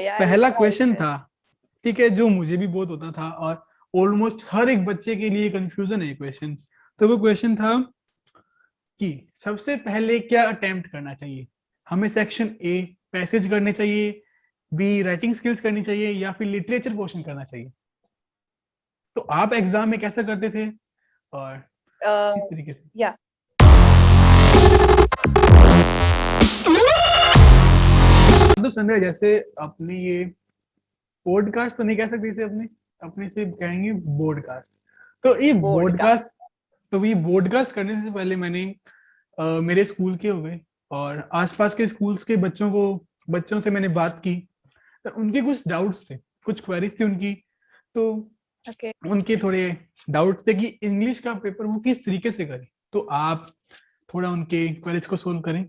या पहला ऐसा क्वेश्चन है। था, ठीक है, जो मुझे भी बहुत होता था और ऑलमोस्ट हर एक बच्चे के लिए कंफ्यूजन है क्वेश्चन। तो वो क्वेश्चन था कि सबसे पहले क्या अटेम्प्ट करना चाहिए, हमें सेक्शन ए पैसेज करने चाहिए, बी राइटिंग स्किल्स करनी चाहिए, या फिर लिटरेचर पोर्शन करना चाहिए। तो आप एग्जाम में कैसा करते थे और किस तरीके से? या तो संध्या, जैसे अपनी ये पॉडकास्ट तो नहीं कह सकते इसे, अपने अपने से कहेंगे बॉडकास्ट। तो ये बोर्ड का। बॉडकास्ट, तो ये बॉडकास्ट करने से पहले मैंने मेरे स्कूल के हो गए और आसपास के स्कूल्स के बच्चों से मैंने बात की। तो उनके कुछ डाउट्स थे, कुछ क्वेरीज थी उनकी। तो ओके। उनके थोड़े डाउट थे कि इंग्लिश का पेपर वो किस तरीके से करें। तो आप थोड़ा उनके क्वेरीज को सोल्व करें।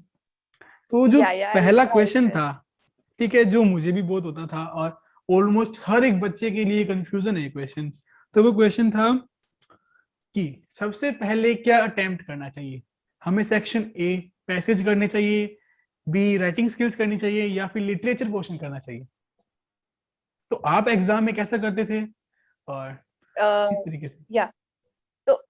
तो जो या आई विल पहला ट्राई क्वेश्चन दैट। था, ठीक है, जो मुझे भी बहुत होता था और ऑलमोस्ट हर एक बच्चे के लिए कंफ्यूजन है क्वेश्चन। तो वो क्वेश्चन था कि सबसे पहले क्या अटेम्प्ट करना चाहिए, हमें सेक्शन ए पैसेज करने चाहिए, बी राइटिंग स्किल्स करनी चाहिए, या फिर लिटरेचर पोर्शन करना चाहिए। तो आप एग्जाम में कैसा करते थे और किस तरीके से? या तो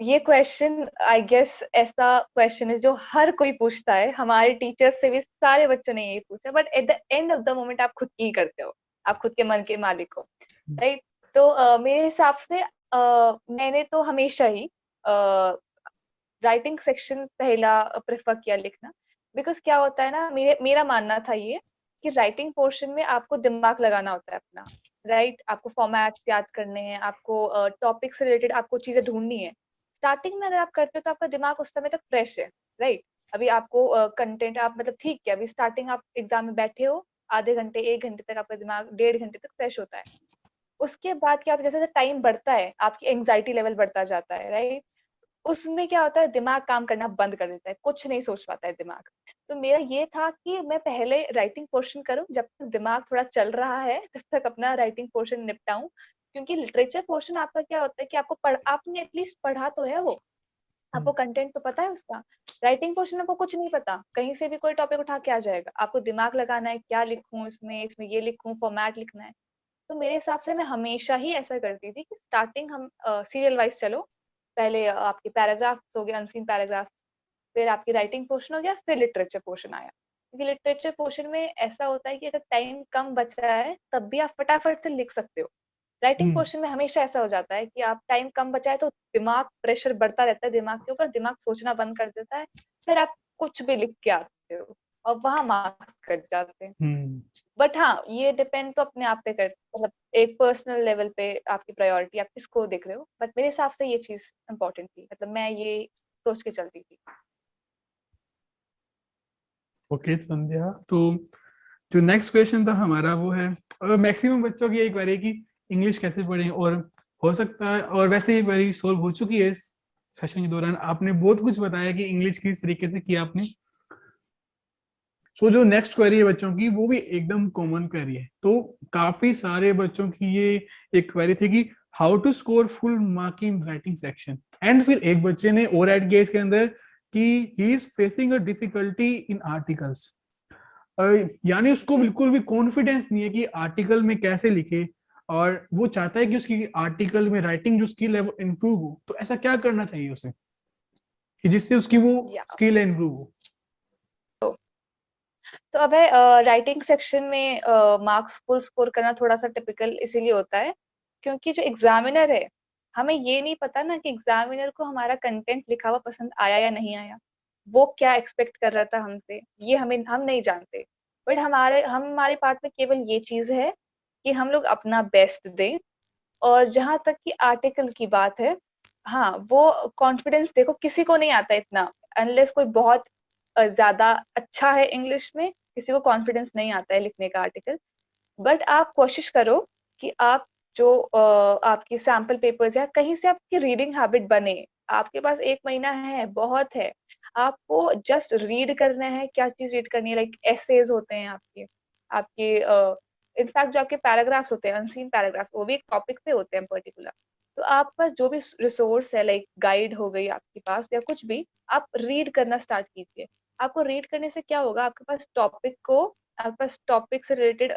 ये क्वेश्चन आई गेस ऐसा क्वेश्चन है जो हर कोई पूछता है, हमारे टीचर्स से भी सारे बच्चों ने यही पूछा, but at the end of the moment आप खुद की ही करते हो, आप खुद के मन के मालिक हो, राइट। तो मेरे हिसाब से मैंने तो हमेशा ही राइटिंग सेक्शन पहला प्रेफर किया लिखना। बिकॉज क्या होता है ना, मेरा मानना था ये कि राइटिंग पोर्शन में आपको दिमाग लगाना होता है अपना, राइट। आपको फॉर्मेट याद करने हैं, आपको टॉपिक से रिलेटेड आपको चीजें ढूंढनी है। स्टार्टिंग में अगर आप करते हो तो आपका दिमाग उस समय तक फ्रेश है, राइट। अभी आपको कंटेंट आप मतलब ठीक है, अभी स्टार्टिंग आप एग्जाम में बैठे हो, आधे घंटे 1 घंटे तक आपका दिमाग, 1.5 घंटे तक फ्रेश होता है। उसके बाद क्या होता है, जैसे जैसे टाइम बढ़ता है आपकी एंग्जाइटी लेवल बढ़ता जाता है, राइट। उसमें क्या होता है, दिमाग काम करना बंद कर देता है, कुछ नहीं सोच पाता है दिमाग। तो मेरा ये था कि मैं पहले राइटिंग पोर्शन करूं, जब तक दिमाग थोड़ा चल रहा है तब तक अपना राइटिंग पोर्शन निपटाऊं। क्योंकि लिटरेचर पोर्शन आपका क्या होता है कि आपने एटलीस्ट पढ़ा तो है वो, आपको कंटेंट तो पता है उसका। राइटिंग पोर्शन में आपको कुछ नहीं पता, कहीं से भी कोई टॉपिक उठा के आ जाएगा, आपको दिमाग लगाना है, क्या लिखूं इसमें, इसमें ये लिखूं, फॉर्मेट लिखना है। तो मेरे हिसाब से मैं हमेशा ही ऐसा करती थी कि स्टार्टिंग हम सीरियल वाइज चलो। पहले आपके पैराग्राफ्स हो गए, अनसीन पैराग्राफ, फिर आपकी राइटिंग पोर्शन हो गया, फिर लिटरेचर पोर्शन आया। क्योंकि लिटरेचर पोर्शन में ऐसा होता है कि अगर टाइम कम बचा है तब भी आप फटाफट से लिख सकते हो। राइटिंग हम्म। पोर्शन में हमेशा ऐसा हो जाता है कि आप टाइम कम बचा है तो दिमाग, प्रेशर बढ़ता रहता है दिमाग के ऊपर, दिमाग सोचना बंद कर देता है, फिर आप कुछ भी लिख के आते हो और वहां मार्क्स कट जाते हैं। हम्म। बट हाँ, ये डिपेंड तो अपने आप पे कर, मतलब एक पर्सनल लेवल पे आपकी प्रायोरिटी, आप किसको देख रहे हो। बट मेरे हिसाब से ये चीज इंपॉर्टेंट थी, मतलब मैं ये सोच के चलती थी। ओके संध्या, तो जो नेक्स्ट क्वेश्चन था हमारा वो है, मैक्सिमम बच्चों की एक क्वेरी कि इंग्लिश कैसे पढ़ें, और हो सकता है, और वैसे ये क्वेरी सोल्व हो चुकी है इस सेशन के दौरान। आपने बहुत कुछ बताया कि इंग्लिश किस तरीके से किया आपने। सो जो नेक्स्ट क्वेरी है बच्चों की, वो भी एकदम कॉमन क्वेरी है। तो काफी सारे बच्चों की ये एक क्वेरी थी कि how to score full mark in writing section. And फिर एक बच्चे ने और ऐड किया इसके अंदर कि he is facing a difficulty in articles. यानी उसको बिल्कुल भी कॉन्फिडेंस नहीं है कि आर्टिकल में कैसे लिखे, और वो चाहता है कि उसकी आर्टिकल में राइटिंग जो स्किल है वो इम्प्रूव हो। तो ऐसा क्या करना चाहिए उसे कि जिससे उसकी वो या स्किल इम्प्रूव हो? तो अब है, राइटिंग सेक्शन में मार्क्स फुल स्कोर करना थोड़ा सा टिपिकल इसीलिए होता है क्योंकि जो एग्जामिनर है, हमें ये नहीं पता ना कि एग्जामिनर को हमारा कंटेंट लिखा हुआ पसंद आया या नहीं आया, वो क्या एक्सपेक्ट कर रहा था हमसे, ये हम नहीं जानते। बट हमारे पार्ट में केवल ये चीज है कि हम लोग अपना बेस्ट दें। और जहां तक कि आर्टिकल की बात है, हाँ वो कॉन्फिडेंस देखो किसी को नहीं आता इतना, अनलेस कोई बहुत ज्यादा अच्छा है इंग्लिश में, किसी को कॉन्फिडेंस नहीं आता है लिखने का आर्टिकल। बट आप कोशिश करो कि आप जो आपकी सैम्पल पेपर्स या कहीं से आपकी रीडिंग हैबिट बने। आपके पास 1 महीना है, बहुत है। आपको जस्ट रीड करना है, क्या चीज रीड करनी है, लाइक एसेज होते हैं आपके आपके इनफैक्ट जो आपके पैराग्राफ्स होते हैं, अनसीन पैराग्राफ्स, वो भी एक टॉपिक पे होते हैं पर्टिकुलर। तो आपके पास जो भी रिसोर्स है, लाइक गाइड हो गई आपके पास या कुछ भी, आप रीड करना स्टार्ट कीजिए। आपको रीड करने से क्या होगा, आपके पास टॉपिक को आपके पास टॉपिक से रिलेटेड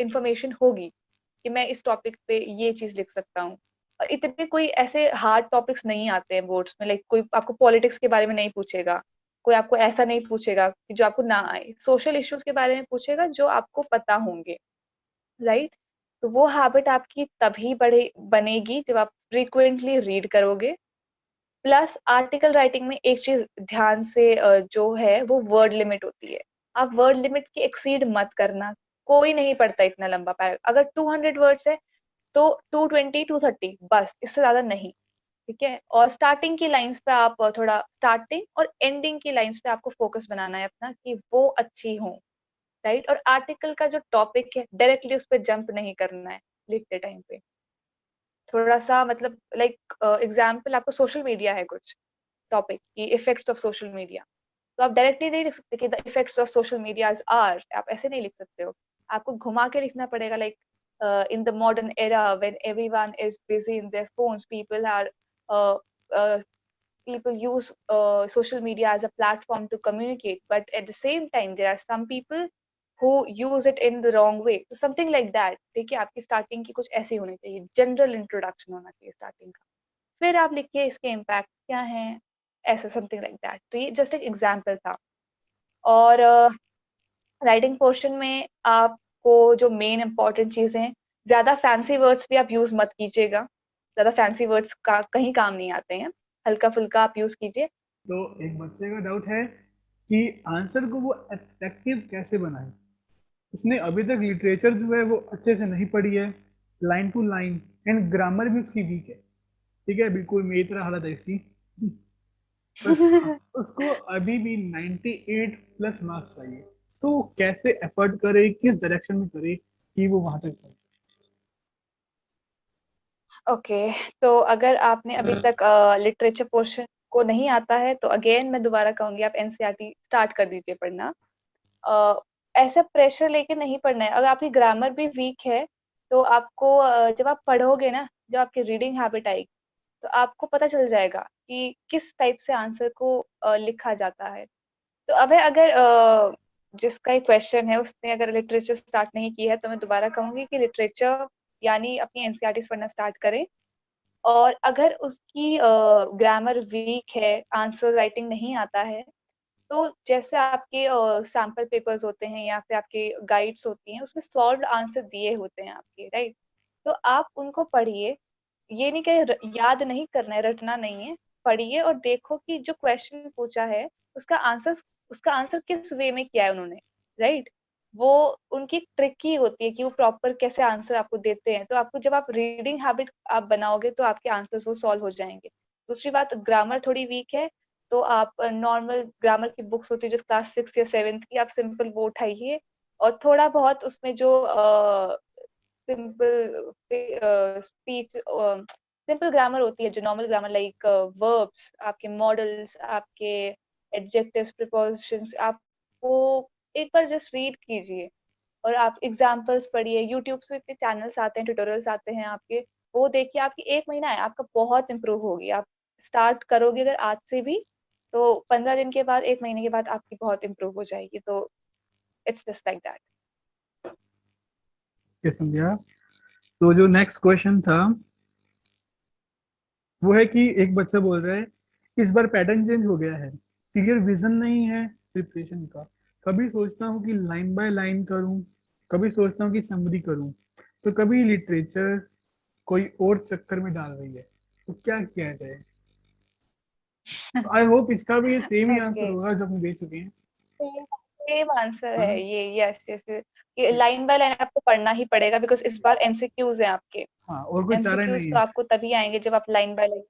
इंफॉर्मेशन होगी कि मैं इस टॉपिक पे ये चीज लिख सकता हूँ। और इतने कोई ऐसे हार्ड टॉपिक्स नहीं आते हैं बोर्ड्स में, लाइक कोई आपको पॉलिटिक्स के बारे में नहीं पूछेगा, कोई आपको ऐसा नहीं पूछेगा कि जो आपको ना आए, सोशल इश्यूज के बारे में पूछेगा जो आपको पता होंगे, राइट। तो वो हैबिट आपकी तभी बनेगी जब आप फ्रीक्वेंटली रीड करोगे। प्लस आर्टिकल राइटिंग में एक चीज ध्यान से जो है वो वर्ड लिमिट होती है। आप वर्ड लिमिट की एक्सीड मत करना। कोई नहीं पढ़ता इतना लंबा पैराग्राफ। अगर 200 वर्ड्स है तो 220 230 बस, इससे ज्यादा नहीं। ठीक है। और स्टार्टिंग की लाइंस पे आप थोड़ा, स्टार्टिंग और एंडिंग की लाइंस पे आपको फोकस बनाना है अपना कि वो अच्छी हो, राइट। और आर्टिकल का जो टॉपिक है डायरेक्टली उस पर जंप नहीं करना है लिखते टाइम पे। थोड़ा सा मतलब लाइक एग्जाम्पल आपको सोशल मीडिया है कुछ टॉपिक की इफेक्ट्स ऑफ सोशल मीडिया, तो आप डायरेक्टली नहीं लिख सकते कि the effects of social media are, आप ऐसे नहीं लिख सकते हो। आपको घुमा के लिखना पड़ेगा, like in the modern era when everyone is busy in their phones, people use social media as a platform to communicate, but at the same time there are some people who use it in the wrong way, so something like that। देखिए आपकी starting की कुछ ऐसी होनी चाहिए, general introduction होना चाहिए starting का, फिर आप लिखिए इसके इम्पैक्ट क्या हैं, ऐसा समथिंग लाइक दैट। तो ये जस्ट एक एग्जाम्पल था। और राइटिंग पोर्शन में आपको जो मेन इंपॉर्टेंट चीजें हैं, ज्यादा फैंसी वर्ड्स भी आप यूज मत कीजिएगा। ज्यादा फैंसी वर्ड्स का कहीं काम नहीं आते हैं, हल्का फुल्का आप यूज कीजिए। तो एक बच्चे का डाउट है कि आंसर को वो अट्रैक्टिव कैसे बनाए। उसने अभी तक लिटरेचर जो है वो अच्छे से नहीं पढ़ी है, line to line, and grammar भी उसकी वीक है। ठीक है, बिल्कुल मेरी तरह हालत है इसकी। पर हाँ, उसको अभी भी 98 प्लस मार्क्स चाहिए। तो वो कैसे एफर्ट करे, किस डायरेक्शन में करे कि वो वहां तक पहुंचे। ओके। तो अगर आपने अभी तक लिटरेचर पोर्शन को नहीं आता है तो अगेन मैं दोबारा कहूंगी आप एनसीईआरटी स्टार्ट कर दीजिए पढ़ना। अ, ऐसा प्रेशर लेके नहीं पढ़ना है। अगर आपकी ग्रामर भी वीक है तो आपको जब आप पढ़ोगे ना, जब आपकी रीडिंग हैबिट आएगी तो आपको पता चल जाएगा कि किस टाइप से आंसर को लिखा जाता है। तो अब अगर जिसका ये क्वेश्चन है उसने अगर लिटरेचर स्टार्ट नहीं की है तो मैं दोबारा कहूंगी कि लिटरेचर यानी अपनी एनसीईआरटी पढ़ना स्टार्ट करें। और अगर उसकी ग्रामर वीक है, आंसर राइटिंग नहीं आता है, तो जैसे आपके सैम्पल पेपर्स होते हैं या फिर आपके गाइड्स होती हैं उसमें सॉल्व्ड आंसर दिए होते हैं आपके, राइट। तो आप उनको पढ़िए। ये नहीं कि याद नहीं करना है, रटना नहीं है। पढ़िए और देखो कि जो क्वेश्चन पूछा है उसका आंसर उसका आंसर किस वे में किया है उन्होंने, राइट। वो उनकी ट्रिक ही होती है कि वो प्रॉपर कैसे आंसर आपको देते हैं। तो आपको जब आप रीडिंग हैबिट आप बनाओगे तो आपके आंसर्स वो सॉल्व हो जाएंगे। दूसरी बात, ग्रामर थोड़ी वीक है तो आप नॉर्मल ग्रामर की बुक्स होती है जो क्लास 6 या 7 की, आप सिंपल वो उठाइए। और थोड़ा बहुत उसमें जो सिंपल स्पीच सिंपल ग्रामर होती है, जो नॉर्मल ग्रामर लाइक वर्ब्स, आपके मॉडल्स, आपके एडजेक्टिव्स, प्रीपोजिशंस, आपको एक बार जस्ट रीड कीजिए। और आप एग्जाम्पल्स पढ़िए। यूट्यूब पे इतने चैनल्स आते हैं, ट्यूटोरियल्स आते हैं आपके, वो देखिए। आपकी 1 महीना है, आपका बहुत इंप्रूव होगी। आप स्टार्ट करोगे अगर आज से भी तो 15 दिन के बाद, 1 महीने के बाद आपकी बहुत इंप्रूव हो जाएगी। तो इट्स जस्ट लाइक दैट। ये समझा। तो जो नेक्स्ट क्वेश्चन था वो है कि एक बच्चा बोल रहा है इस बार पैटर्न चेंज हो गया है, क्लियर विजन नहीं है प्रिपरेशन का। कभी सोचता हूँ कि लाइन बाय लाइन करूँ, कभी सोचता हूँ कि समरी करूँ, तो कभी लिटरेचर कोई और चक्कर में डाल रही है। तो क्या किया जाए। आई होप इसका भी सेम ही आंसर ओके। होगा जो हम दे चुके हैं। सेम सेम आंसर हाँ है ये, यस यस। ये लाइन बाय लाइन आपको पढ़ना ही पड़ेगा बिकॉज इस बार एमसीक्यूज हैं आपके। हाँ, और कोई चारा एमसीक्यूज नहीं तो है। आपको तभी आएंगे जब आप लाइन बाय लाइन,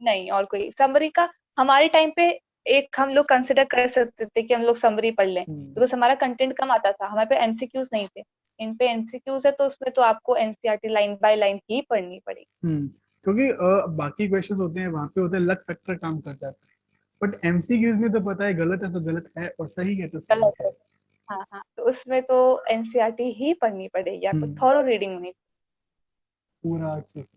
नहीं और कोई समरी का। हमारे टाइम पे एक हम लोग कंसिडर कर सकते थे कि हम लोग समरी पढ़ लें हम्म। बिकॉज हमारा कंटेंट कम आता था, हमारे पे एमसीक्यूज नहीं थे। इन पे एमसीक्यूज है तो उसमें तो आपको एनसीईआरटी लाइन बाय लाइन ही पढ़नी पड़ेगी। क्योंकि बाकी क्वेश्चन होते हैं वहां पे होता है लक फैक्टर काम कर जाता है, बट एमसीक्यूज में तो पता है गलत है तो गलत है और सही है तो सही गलत है। है। हाँ हाँ, तो उसमें तो एनसीईआरटी ही पढ़नी पड़ेगी आपको, हम्म। थॉरो रीडिंग होनी। पूरा अच्छे से।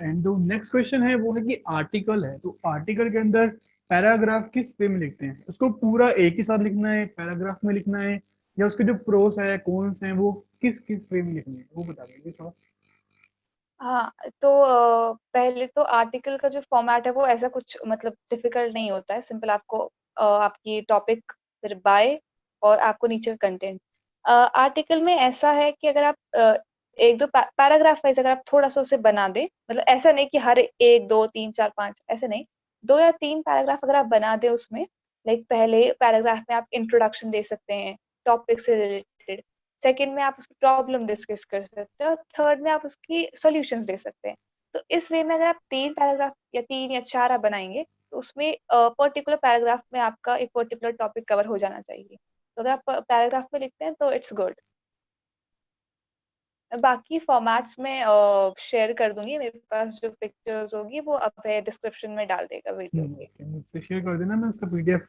एंड जो नेक्स्ट क्वेश्चन है वो है कि आर्टिकल है, तो आर्टिकल के अंदर पैराग्राफ किस वे में लिखते हैं? उसको पूरा एक ही साथ लिखना है, पैराग्राफ में लिखना है, या उसके जो प्रोस है कॉन्स हैं वो किस किस वे में लिखने हैं, वो बता दीजिए थोड़ा। हाँ, तो पहले तो आर्टिकल का जो फॉर्मेट है वो ऐसा कुछ मतलब डिफिकल्ट नहीं होता है। सिंपल आपको आपकी टॉपिक, फिर बाय, और आपको नीचे का कंटेंट। आर्टिकल में ऐसा है कि अगर आप एक दो पैराग्राफ वाइज अगर आप थोड़ा सा उसे बना दें, मतलब ऐसा नहीं कि हर एक दो तीन चार पांच, ऐसे नहीं, दो या तीन पैराग्राफ अगर आप बना दें उसमें, लाइक पहले पैराग्राफ में आप इंट्रोडक्शन दे सकते हैं टॉपिक से रिलेटेड, सेकंड में आप उसकी प्रॉब्लम डिस्कस कर सकते हैं, और थर्ड में आप उसकी सॉल्यूशंस दे सकते हैं। तो इस वे में अगर आप तीन पैराग्राफ या तीन या चार आप बनाएंगे, तो उसमें पर्टिकुलर पैराग्राफ में आपका एक पर्टिकुलर टॉपिक कवर हो जाना चाहिए। तो अगर आप पैराग्राफ में लिखते हैं तो इट्स गुड। बाकी फॉर्मेट्स में शेयर कर दूंगी, मेरे पास जो पिक्चर्स होगी वो अब डिस्क्रिप्शन में डाल देगा वीडियो के। ओके, मुझसे शेयर कर देना, मैं उसका पीडीएफ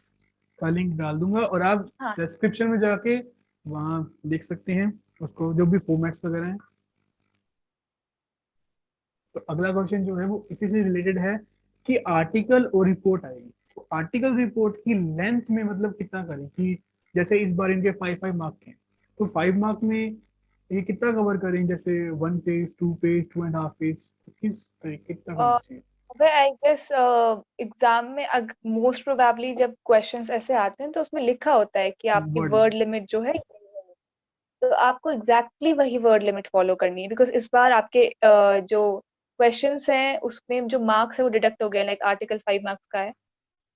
का लिंक डाल दूंगा, और आप हाँ डिस्क्रिप्शन में जाके वहाँ देख सकते हैं उसको, जो भी फॉर्मेट्स वगैरह हैं। तो अगला क्वेश्चन जो है वो इसी से रिलेटेड है कि आर्टिकल और रिपोर्ट आएगी, तो आर्टिकल रिपोर्ट की लेंथ में मतलब कितना करें कि जैसे इस बार इनके 5 5 मार्क हैं, तो 5 मार्क में ये कितना कवर करें, जैसे 1 पेज, 2 पेज, 2.5 पेज, तो किस तरीके कितना करना चाहिए? अबे आई गेस एग्जाम में मोस्ट प्रोबेबली जब क्वेश्चंस ऐसे आते हैं तो उसमें लिखा होता है कि आपकी वर्ड वर्ड लिमिट जो है, तो आपको एग्जैक्टली वही वर्ड लिमिट फॉलो करनी है, बिकॉज इस बार आपके जो क्वेश्चंस हैं उसमें जो मार्क्स है वो डिडक्ट हो गए, लाइक आर्टिकल 5 मार्क्स का है।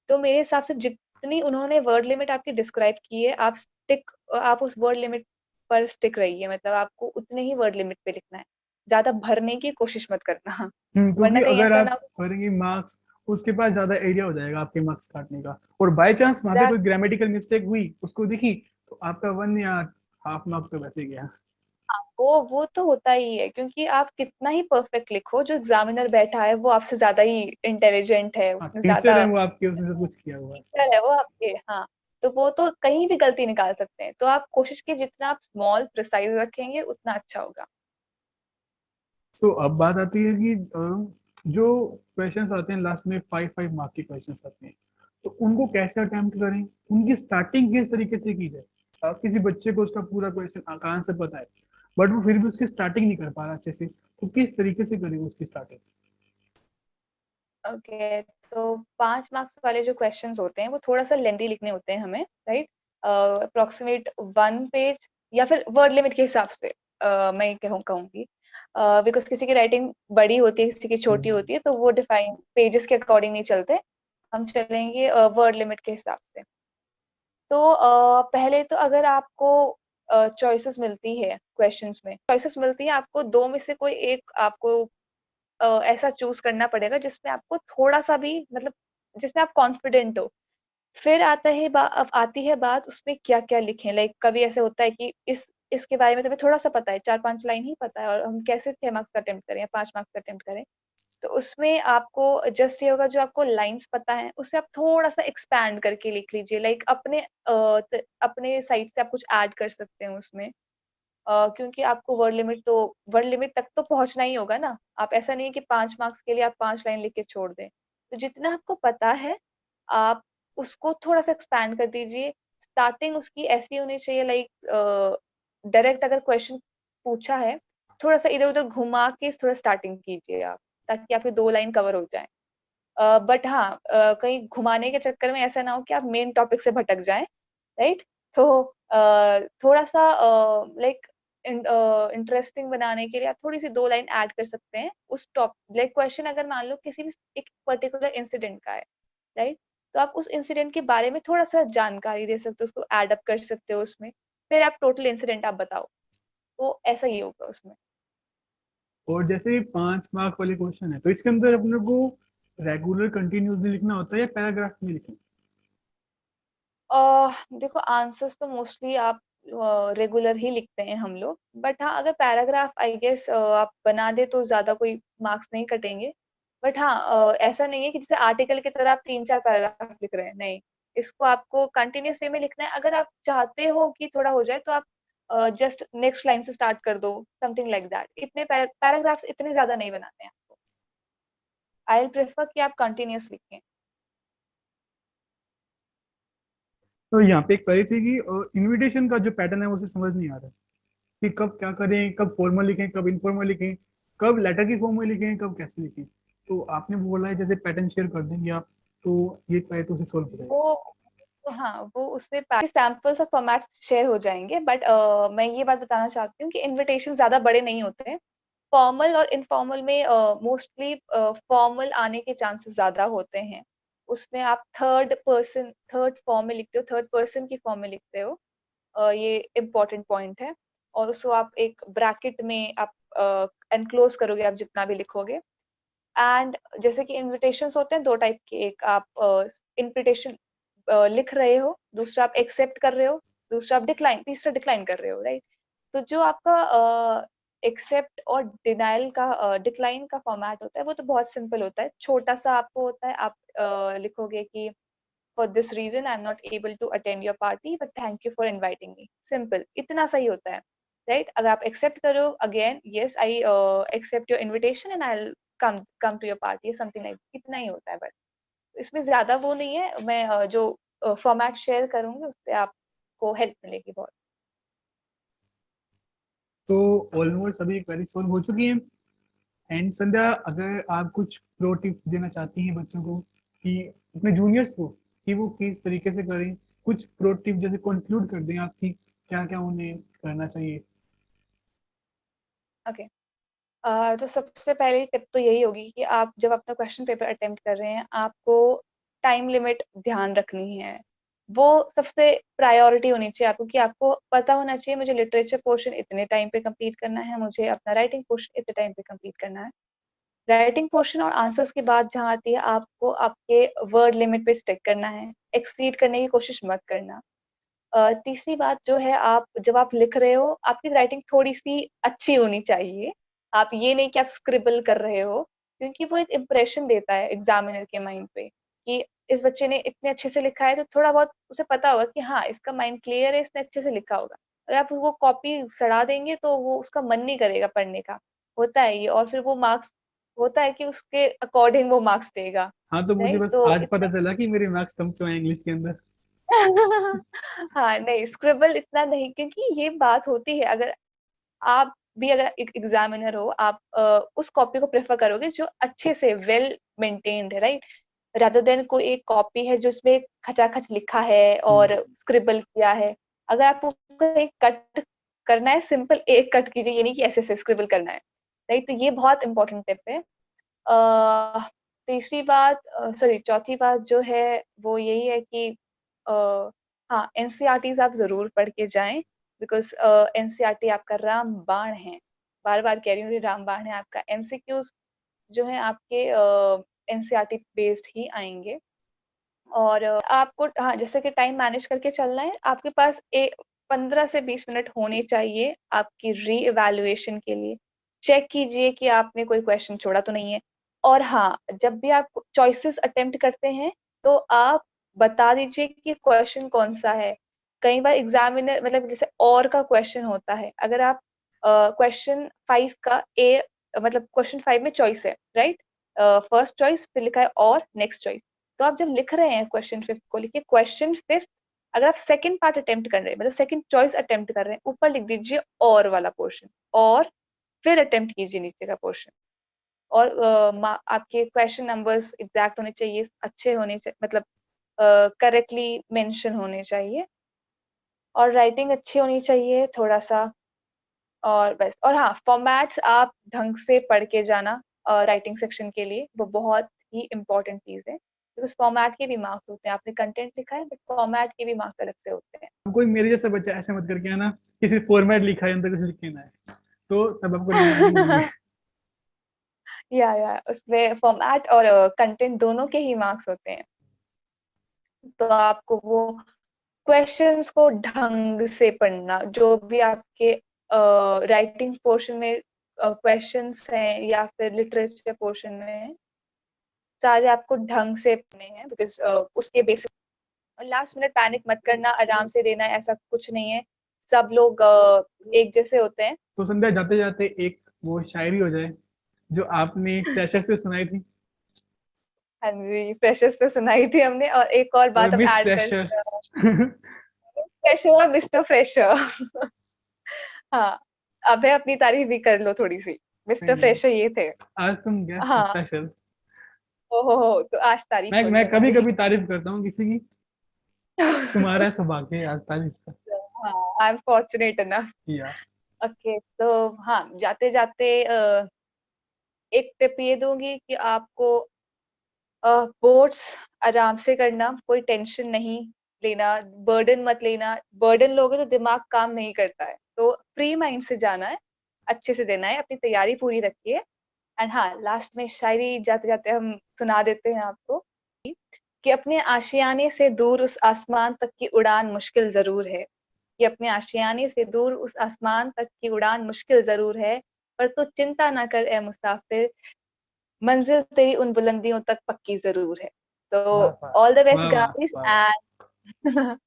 तो मेरे हिसाब से जितनी उन्होंने वर्ड लिमिट आपकी डिस्क्राइब की है, आप उस वर्ड लिमिट पर स्टिक रहिए, मतलब आपको उतने ही वर्ड लिमिट पे लिखना है, ज्यादा भरने की कोशिश मत करना। वरना क्योंकि कहीं अगर ऐसा आप ना हो। करेंगे मार्क्स, उसके पास ज्यादा एरिया हो जाएगा आपके मार्क्स काटने का, और बाय चांस वहां पे कोई एग्जैक्ट ग्रामेटिकल मिस्टेक हुई उसको दिखी, तो आपका 1 या हाफ मार्क तो वैसे ही गया। वो तो होता ही है, क्योंकि आप कितना ही परफेक्ट लिखो, जो एग्जामिनर बैठा है वो आपसे ज्यादा ही इंटेलिजेंट है, हाँ, उसने टीचर है ज्यादा वो आपके, उसने सब कुछ किया हुआ है। टीचर है वो आपके। हाँ, तो वो तो कहीं भी गलती निकाल सकते हैं, तो आप कोशिश कीजिए जितना आप स्मॉल प्रिसाइज रखेंगे उतना अच्छा होगा। तो अब बात आती है कि जो क्वेश्चंस आते हैं लास्ट में 5 5 मार्क के क्वेश्चंस आते हैं, तो उनको कैसे अटेम्प्ट करें, उनकी स्टार्टिंग किस तरीके से की जाए? किसी बच्चे को उसका पूरा क्वेश्चन आसान से पता है, बट वो फिर भी उसकी स्टार्टिंग नहीं कर पा रहा अच्छे से, तो किस तरीके से करें उसकी स्टार्टिंग? ओके, तो 5 मार्क्स वाले जो क्वेश्चंस होते हैं वो थोड़ा सा लेंदी लिखने होते हैं हमें, राइट? अप्रोक्सीमेट 1 पेज, या फिर वर्ड लिमिट के हिसाब से मैं कहूँगी, बिकॉज किसी की राइटिंग बड़ी होती है, किसी की छोटी होती है, तो वो डिफाइन पेजेस के अकॉर्डिंग नहीं चलते, हम चलेंगे वर्ड लिमिट के हिसाब से। तो पहले तो अगर आपको चॉइसेस मिलती है, क्वेश्चंस में चॉइसेस मिलती है, आपको दो में से कोई एक आपको ऐसा चूज करना पड़ेगा जिसमें आपको थोड़ा सा भी मतलब जिसमें आप कॉन्फिडेंट हो। फिर अब आती है बात उसमें क्या क्या लिखें, लाइक कभी ऐसे होता है कि इसके बारे में तुम्हें थोड़ा सा पता है, चार पांच लाइन ही पता है, और हम कैसे 6 मार्क्स का अटेम्प्ट करें या 5 मार्क्स का अटेम्प्ट करें। तो उसमें आपको जस्ट ये होगा, जो आपको लाइंस पता है उससे आप थोड़ा सा एक्सपैंड करके लिख लीजिए, लाइक अपने साइड से आप कुछ ऐड कर सकते हैं उसमें। क्योंकि आपको वर्ड लिमिट तक तो पहुंचना ही होगा ना, आप ऐसा नहीं है कि 5 मार्क्स के लिए आप 5 लाइन लिख के छोड़ दें। तो जितना आपको पता है आप उसको थोड़ा सा एक्सपैंड कर दीजिए। स्टार्टिंग उसकी ऐसी होनी चाहिए, लाइक डायरेक्ट अगर क्वेश्चन पूछा है, थोड़ा सा इधर उधर घुमा के थोड़ा स्टार्टिंग कीजिए आप, ताकि आपकी 2 लाइन कवर हो जाए। बट हाँ, कहीं घुमाने के चक्कर में ऐसा ना हो कि आप मेन टॉपिक से भटक जाएं, राइट? तो थोड़ा सा लाइक इंटरेस्टिंग बनाने के लिए आप थोड़ी सी 2 लाइन ऐड कर सकते हैं उस टॉप, लाइक क्वेश्चन अगर मान लो किसी भी एक पर्टिकुलर इंसिडेंट का है, राइट? तो आप उस इंसिडेंट के बारे में थोड़ा सा जानकारी दे सकते हो, उसको ऐड अप कर सकते हो उसमें, फिर आप टोटल इंसिडेंट आप बताओ। तो ऐसा ही होगा उसमें। और जैसे 5 मार्क वाले क्वेश्चन है, तो इसके अंदर अपने को रेगुलर कंटिन्यूसली लिखना होता है या पैराग्राफ में लिखना? देखो, आंसर्स तो मोस्टली आप रेगुलर ही लिखते हैं हम लोग, बट हाँ अगर पैराग्राफ आई गेस आप बना दे तो ज्यादा कोई मार्क्स नहीं कटेंगे। बट हाँ, ऐसा नहीं है कि जैसे आर्टिकल की तरह आप तीन चार पैराग्राफ लिख रहे हैं, नहीं। इसको आपको कंटिन्यूस वे में लिखना है। अगर आप चाहते हो कि थोड़ा हो जाए तो आप जस्ट नेक्स्ट लाइन से स्टार्ट कर दो, समथिंग लाइक दैट। इतने पैराग्राफ्स इतने ज्यादा नहीं बनाते हैं आपको। आई विल प्रेफर कि आप कंटिन्यूस लिखें। तो यहाँ पे एक क्वेरी थी कि इनविटेशन का जो पैटर्न है उसे समझ नहीं आ रहा कि कब क्या करें, कब फॉर्मल लिखें, कब इनफॉर्मल लिखें, कब लेटर की फॉर्म में लिखें, कब कैसे लिखें। तो आपने बोला है जैसे पैटर्न शेयर कर देंगे आप, तो ये क्वेरी तो उसे सोल्व हो जाएगा। वो तो हाँ, वो उससे सैंपल्स और फॉर्मेट्स शेयर हो जाएंगे, बट मैं ये बात बताना चाहती हूँ कि इनविटेशन ज्यादा बड़े नहीं होते हैं। फॉर्मल और इनफॉर्मल में मोस्टली फॉर्मल आने के चांसेस ज्यादा होते हैं। उसमें आप थर्ड फॉर्म में लिखते हो, थर्ड पर्सन की फॉर्म में लिखते हो। ये इम्पोर्टेंट पॉइंट है। और उसको आप एक ब्रैकेट में आप एनक्लोज करोगे, आप जितना भी लिखोगे। एंड जैसे कि इनविटेशंस होते हैं दो टाइप के, एक आप इनविटेशन लिख रहे हो, दूसरा आप एक्सेप्ट कर रहे हो, दूसरा आप डिक्लाइन, तीसरा डिक्लाइन कर रहे हो, राइट। तो जो आपका एक्सेप्ट और डिनाइल का डिक्लाइन का फॉर्मेट होता है वो तो बहुत सिंपल होता है, छोटा सा आपको होता है। आप लिखोगे कि for this reason I am not able to attend your party but thank you for inviting me, simple इतना सही होता है, राइट। अगर आप एक्सेप्ट करो, again yes I accept your invitation and I come to your party, something like, इतना ही होता है बस। इसमें ज्यादा वो नहीं है। मैं जो फॉर्मेट शेयर करूंगी उससे आपको हेल्प मिलेगी बहुत। तो ऑलमोस्ट सभी क्वेरी सोल्व हो चुकी हैं। एंड संध्या, अगर आप कुछ प्रो टिप देना चाहती हैं बच्चों को कि अपने जूनियर्स को, कि वो किस तरीके से करें, कुछ प्रो टिप जैसे कंक्लूड कर दें आपकी, क्या क्या उन्हें करना चाहिए। ओके। तो सबसे पहली टिप तो यही होगी कि आप जब अपना क्वेश्चन पेपर अटेम्प्ट कर रहे हैं, आपको टाइम लिमिट ध्यान रखनी है। वो सबसे प्रायोरिटी होनी चाहिए आपको, कि आपको पता होना चाहिए मुझे लिटरेचर पोर्शन इतने टाइम पे कंप्लीट करना है, मुझे अपना राइटिंग पोर्शन इतने टाइम पे कंप्लीट करना है। राइटिंग पोर्शन और आंसर्स की बात जहाँ आती है, आपको आपके वर्ड लिमिट पे स्टिक करना है, एक्सीड करने की कोशिश मत करना। तीसरी बात जो है, आप जब आप लिख रहे हो, आपकी राइटिंग थोड़ी सी अच्छी होनी चाहिए। आप ये नहीं कि आप स्क्रिबल कर रहे हो, क्योंकि वो एक इम्प्रेशन देता है एग्जामिनर के माइंड पे कि इस बच्चे ने इतने अच्छे से लिखा है, तो थोड़ा बहुत उसे पता होगा कि हाँ इसका माइंड क्लियर है, इसने अच्छे से लिखा होगा। अगर आप वो कॉपी सड़ा देंगे तो वो उसका मन नहीं करेगा पढ़ने का, होता है ये। और फिर वो मार्क्स होता है कि उसके अकॉर्डिंग वो मार्क्स देगा, हाँ, तो मुझे राइट। बस तो आज पता चला कि मेरे मार्क्स कम क्यों आए इंग्लिश के अंदर। हाँ नहीं, स्क्रिबल इतना नहीं, क्योंकि ये बात होती है। अगर आप भी अगर एक एग्जामिनर हो, आप उस कॉपी को प्रेफर करोगे जो अच्छे से वेल मेंटेन्ड है, राइट, रादर देन कोई एक कॉपी है जिसमें खचाखच लिखा है और स्क्रिबल किया है। अगर आपको एक कट करना है, सिंपल एक कट कीजिए, ये नहीं कि ऐसे ऐसे स्क्रिबल करना है, राइट। तो ये बहुत इंपॉर्टेंट टिप है। तीसरी बात, सॉरी, चौथी बात जो है वो यही है कि हाँ, एनसीईआरटीज आप जरूर पढ़ के जाएं, बिकॉज एनसीईआरटी आपका रामबाण है। बार बार कह रही हूँ, ये रामबाण है आपका। एमसीक्यूज जो है आपके एनसीईआरटी बेस्ड ही आएंगे। और आपको हाँ, जैसे कि टाइम मैनेज करके चलना है, आपके पास 15 से 20 मिनट होने चाहिए आपकी री इवेल्युएशन के लिए। चेक कीजिए कि आपने कोई क्वेश्चन छोड़ा तो नहीं है। और हाँ, जब भी आप चॉइसेस अटेम्प्ट करते हैं तो आप बता दीजिए कि क्वेश्चन कौन सा है। कई बार एग्जामिनर, मतलब जैसे और का क्वेश्चन होता है, अगर आप क्वेश्चन 5 का ए, मतलब क्वेश्चन 5 में चॉइस है, राइट, फर्स्ट चॉइस, फिर लिखा है और नेक्स्ट चॉइस। तो आप जब लिख रहे हैं क्वेश्चन 5 को, लिखिए क्वेश्चन 5। अगर आप सेकंड पार्ट अटेम्प्ट कर रहे हैं, मतलब सेकंड चॉइस अटेम्प्ट कर रहे हैं, ऊपर लिख दीजिए और वाला पोर्शन, और फिर अटेम्प्ट कीजिए नीचे का पोर्शन। और आपके क्वेश्चन नंबर्स एग्जैक्ट होने चाहिए, अच्छे होने चाहिए, मतलब करेक्टली मेंशन होने चाहिए, और राइटिंग अच्छी होनी चाहिए थोड़ा सा। और बस, और हाँ, फॉर्मेट्स आप ढंग से पढ़ के जाना राइटिंग सेक्शन के लिए, वो बहुत ही इम्पोर्टेंट चीज है, बिकॉज फॉर्मेट के भी मार्क्स होते हैं। आपने कंटेंट लिखा है, बट फॉर्मेट के भी मार्क्स अलग से होते हैं। कोई मेरे जैसा बच्चा ऐसे मत करके आना कि सिर्फ फॉर्मेट लिखा है अंदर कुछ लिखे ना है, तो तब आपको नंबर नहीं मिलेंगे। या उसमें फॉर्मेट और कंटेंट दोनों के ही मार्क्स होते हैं। तो आपको वो क्वेश्चंस को ढंग से पढ़ना, जो भी आपके राइटिंग पोर्शन में क्वेश्चंस हैं या फिर लिटरेचर पोर्शन में, सारे आपको ढंग से पढ़ने हैं, बिकॉज उसके बेसिक। लास्ट मिनट पैनिक मत करना, आराम से देना है, ऐसा कुछ नहीं है। सब लोग एक जैसे होते हैं। तो संध्या, जाते जाते एक वो शायरी हो जाए जो आपने फ्रेशर से सुनाई थी। हाँ जी, फ्रेशर्स पे सुनाई थी हमने और एक और बात अब मिस ऐड कर फ्रेशर्स। फ्रेशर और मिस्टर फ्रेशर। हाँ, अब है अपनी तारीफ भी कर लो थोड़ी-सी। मिस्टर नहीं, फ्रेशर ये थे। आज तुम गेस्ट हाँ, स्पेशल। ओहो हो! तो आज तारीफ होगी मैं कभी हमारी। कभी तारीफ करता हूँ किसी की, तुम्हारा सौभाग्य है आज तारीफ का हाँ, आई एम फॉर्च्यूनेट इनफ। किया। ओके, तो हाँ, जाते-जाते एक टिप ये दूँगी कि आपको बोर्ड्स आराम से करना, कोई टेंशन नहीं लेना, बर्डन मत लेना। बर्डन लोगे तो दिमाग काम नहीं करता है। तो फ्री माइंड से जाना है, अच्छे से देना है, अपनी तैयारी पूरी रखिए। एंड हाँ, लास्ट में शायरी जाते-जाते हम सुना देते हैं आपको कि अपने आशियाने से दूर उस आसमान तक की उड़ान मुश्किल ज़रूर है। कि अपने आशियाने से दूर उस आसमान तक की उड़ान मुश्किल ज़रूर है, पर तू चिंता ना कर ए मुसाफ़िर, मंज़िल तेरी उन बुलंदियों तक पक्की ज़रूर है। तो वाह वाह ऑल द बेस्ट वाह वाह गाइज़ वाह वाह। And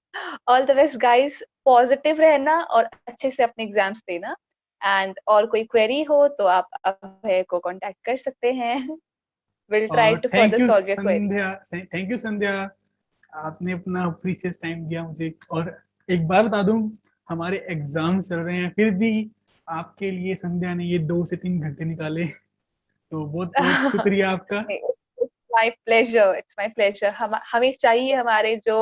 all the best guys, positive रहना और अच्छे से अपने एग्ज़ाम्स देना। एंड और कोई क्वेरी हो तो आप अभय को कॉन्टैक्ट कर सकते हैं। विल ट्राई और to further solve your query. Thank you Sandhya, आपने अपना प्रीशियस टाइम दिया मुझे। और एक बार बता दूं, हमारे एग्जाम चल रहे हैं फिर भी आपके लिए संध्या ने ये 2 से 3 घंटे निकाले, तो बहुत बहुत शुक्रिया आपका। It's my pleasure, it's my pleasure. हमें चाहिए हमारे जो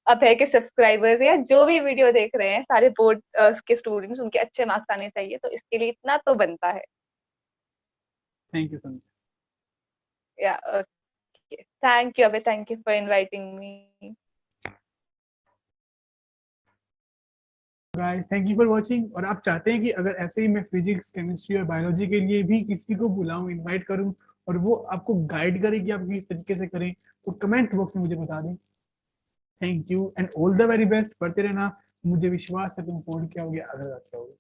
अभय के सब्सक्राइबर्स या जो भी वीडियो देख रहे हैं, सारे बोर्ड के स्टूडेंट्स, उनके अच्छे मार्क्स आने चाहिए, तो इसके लिए इतना तो बनता है। थैंक यू संध्या। या okay, thank you Abhay, thank you for inviting me. Guys thank you for watching. और आप चाहते हैं कि अगर ऐसे ही मैं फिजिक्स केमिस्ट्री और बायोलॉजी के लिए भी किसी को बुलाऊं, इनवाइट करूं, और वो आपको गाइड करे कि आप किस तरीके से करें, तो कमेंट बॉक्स में मुझे बता दें। Thank you and all the very best. पढ़ते रहना, मुझे विश्वास है तुम फोन किया होगे, अगर क्या होगा।